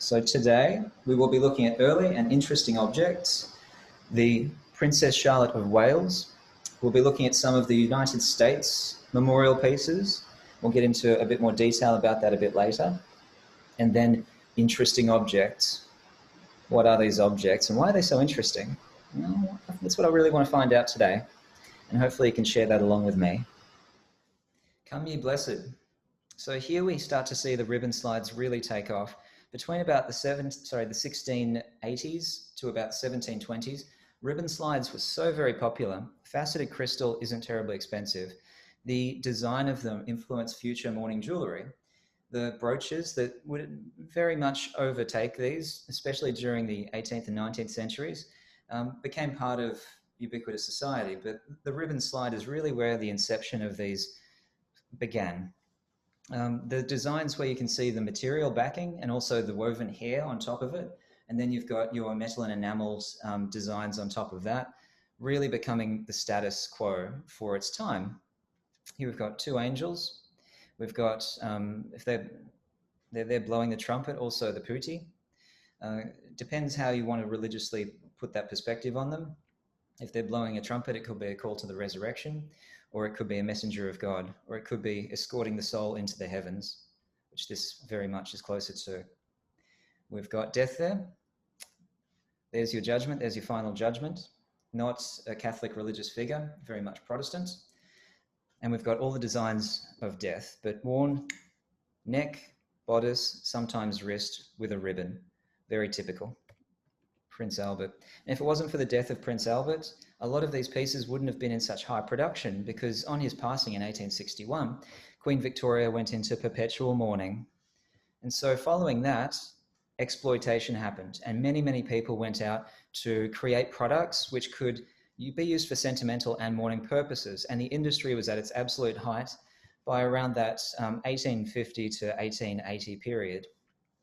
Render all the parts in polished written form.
So today we will be looking at early and interesting objects. The Princess Charlotte of Wales. We'll be looking at some of the United States memorial pieces. We'll get into a bit more detail about that a bit later. And then interesting objects. What are these objects and why are they so interesting? Well, that's what I really want to find out today. And hopefully you can share that along with me. Come ye blessed. So here we start to see the ribbon slides really take off. Between about the 1680s to about 1720s, ribbon slides were so very popular. Faceted crystal isn't terribly expensive. The design of them influenced future mourning jewellery. The brooches that would very much overtake these, especially during the 18th and 19th centuries, became part of ubiquitous society. But the ribbon slide is really where the inception of these began. The designs where you can see the material backing and also the woven hair on top of it, and then you've got your metal and enameled designs on top of that, really becoming the status quo for its time. Here we've got two angels. We've got, if they're blowing the trumpet, also the putti. Depends how you want to religiously put that perspective on them. If they're blowing a trumpet, it could be a call to the resurrection, or it could be a messenger of God, or it could be escorting the soul into the heavens, which this very much is closer to. We've got death there. There's your judgment, there's your final judgment. Not a Catholic religious figure, very much Protestant. And we've got all the designs of death, but worn neck, bodice, sometimes wrist with a ribbon. Very typical. Prince Albert. And if it wasn't for the death of Prince Albert, a lot of these pieces wouldn't have been in such high production because on his passing in 1861, Queen Victoria went into perpetual mourning. And so following that, exploitation happened and many, many people went out to create products which could be used for sentimental and mourning purposes. And the industry was at its absolute height by around that 1850 to 1880 period.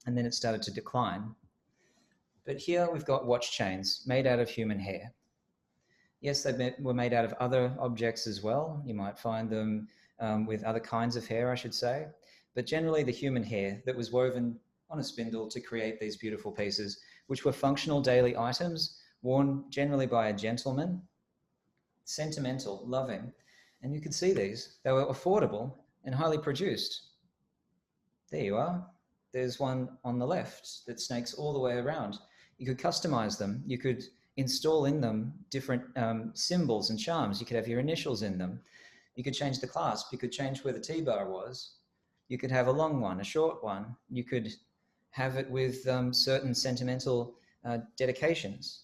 And then it started to decline. But here we've got watch chains made out of human hair. Yes, they were made out of other objects as well. You might find them with other kinds of hair, I should say. But generally the human hair that was woven on a spindle to create these beautiful pieces, which were functional daily items, worn generally by a gentleman, sentimental, loving. And you could see these. They were affordable and highly produced. There you are. There's one on the left that snakes all the way around. You could customize them. You could install in them different symbols and charms. You could have your initials in them. You could change the clasp. You could change where the T-bar was. You could have a long one, a short one. You could have it with certain sentimental dedications.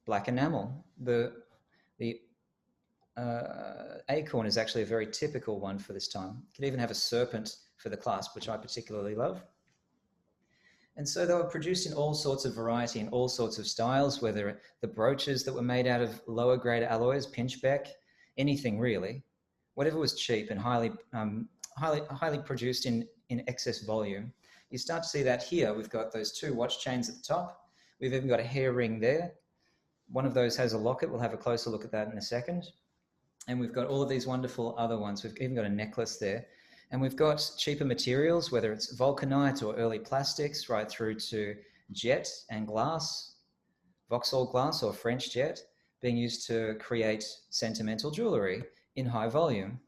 Black enamel. The acorn is actually a very typical one for this time. You could even have a serpent for the clasp, which I particularly love. And so they were produced in all sorts of variety, in all sorts of styles, whether the brooches that were made out of lower grade alloys, pinchbeck, anything really, whatever was cheap and highly produced in excess volume. You start to see that here. We've got those two watch chains at the top. We've even got a hair ring there. One of those has a locket. We'll have a closer look at that in a second. And we've got all of these wonderful other ones. We've even got a necklace there. And we've got cheaper materials, whether it's vulcanite or early plastics, right through to jet and glass, Vauxhall glass or French jet, being used to create sentimental jewellery in high volume.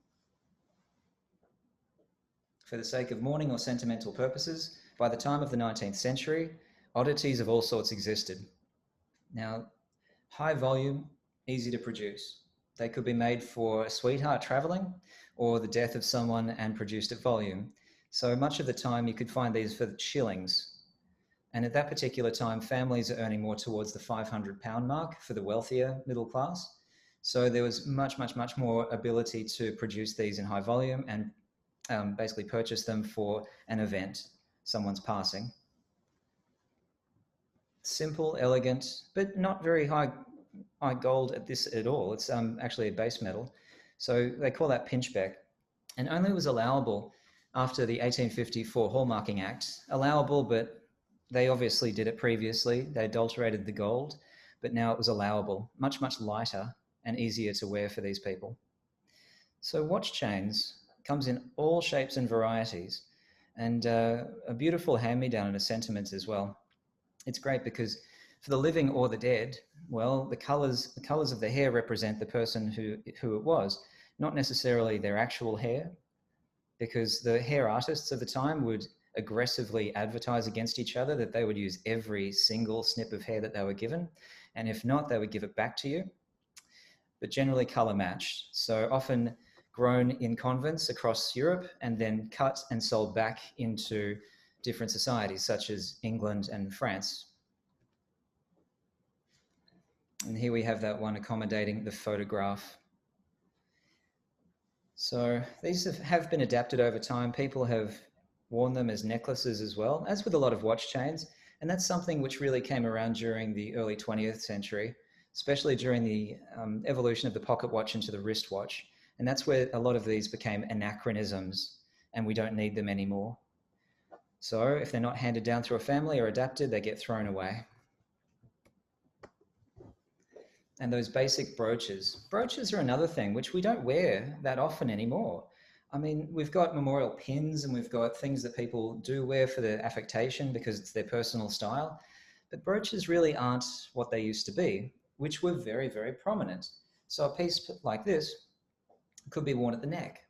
For the sake of mourning or sentimental purposes, by the time of the 19th century, oddities of all sorts existed. Now, high volume, easy to produce. They could be made for a sweetheart traveling or the death of someone and produced at volume. So much of the time you could find these for shillings. And at that particular time, families are earning more towards the £500 mark for the wealthier middle class. So there was much, much, much more ability to produce these in high volume and basically purchase them for an event, someone's passing. Simple, elegant, but not very high gold at all. It's actually a base metal. So they call that pinchbeck, and only was allowable after the 1854 Hallmarking Act. Allowable, but they obviously did it previously. They adulterated the gold, but now it was allowable, much, much lighter and easier to wear for these people. So watch chains comes in all shapes and varieties. and a beautiful hand-me-down and a sentiment as well. It's great because for the living or the dead, well, the colors of the hair represent the person who it was, not necessarily their actual hair, because the hair artists of the time would aggressively advertise against each other that they would use every single snip of hair that they were given, and if not, they would give it back to you, but generally color matched. So often grown in convents across Europe and then cut and sold back into different societies such as England and France. And here we have that one accommodating the photograph. So these have been adapted over time. People have worn them as necklaces as well, as with a lot of watch chains. And that's something which really came around during the early 20th century, especially during the evolution of the pocket watch into the wristwatch. And that's where a lot of these became anachronisms and we don't need them anymore. So if they're not handed down through a family or adapted, they get thrown away. And those basic brooches. Brooches are another thing which we don't wear that often anymore. I mean, we've got memorial pins and we've got things that people do wear for their affectation because it's their personal style. But brooches really aren't what they used to be, which were very, very prominent. So a piece like this could be worn at the neck,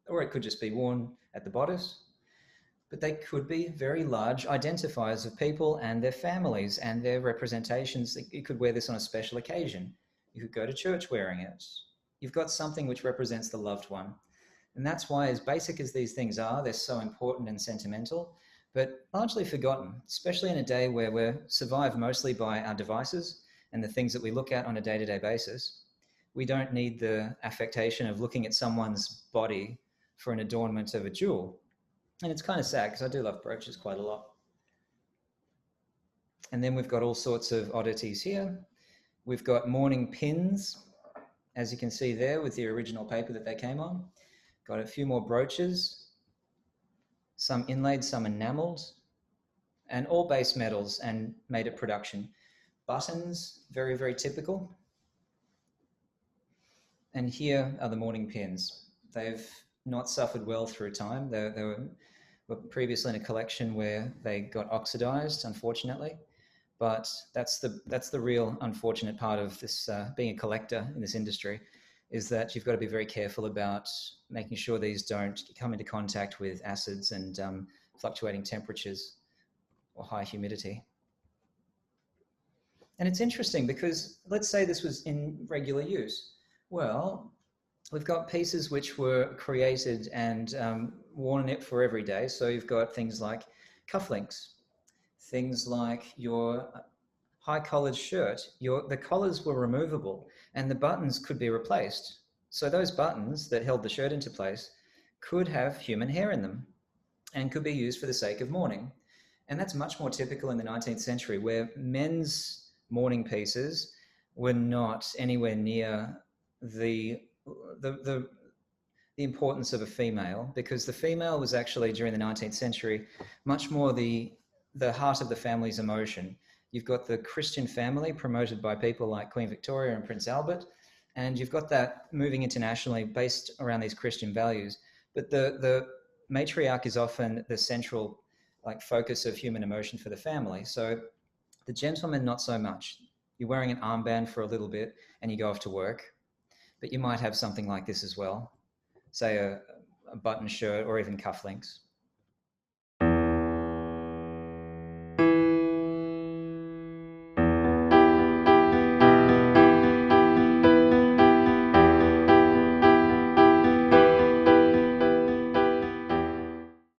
or it could just be worn at the bodice. But they could be very large identifiers of people and their families and their representations. You could wear this on a special occasion. You could go to church wearing it. You've got something which represents the loved one. And that's why, as basic as these things are, they're so important and sentimental, but largely forgotten, especially in a day where we're survived mostly by our devices and the things that we look at on a day-to-day basis. We don't need the affectation of looking at someone's body for an adornment of a jewel. And it's kind of sad because I do love brooches quite a lot. And then we've got all sorts of oddities here. We've got mourning pins, as you can see there with the original paper that they came on. Got a few more brooches, some inlaid, some enameled, and all base metals and made at production. Buttons, very, very typical. And here are the mourning pins. They've not suffered well through time. They were previously in a collection where they got oxidized, unfortunately. But that's the real unfortunate part of this being a collector in this industry, is that you've got to be very careful about making sure these don't come into contact with acids and fluctuating temperatures or high humidity. And it's interesting because let's say this was in regular use. Well, we've got pieces which were created and worn in it for every day. So you've got things like cufflinks, things like your high-collared shirt. The collars were removable and the buttons could be replaced. So those buttons that held the shirt into place could have human hair in them and could be used for the sake of mourning. And that's much more typical in the 19th century, where men's mourning pieces were not anywhere near the importance of a female, because the female was actually, during the 19th century, much more the heart of the family's emotion. You've got the Christian family promoted by people like Queen Victoria and Prince Albert, and you've got that moving internationally based around these Christian values. But the matriarch is often the central focus of human emotion for the family. So the gentleman, not so much. You're wearing an armband for a little bit and you go off to work, but you might have something like this as well, say a button shirt or even cufflinks.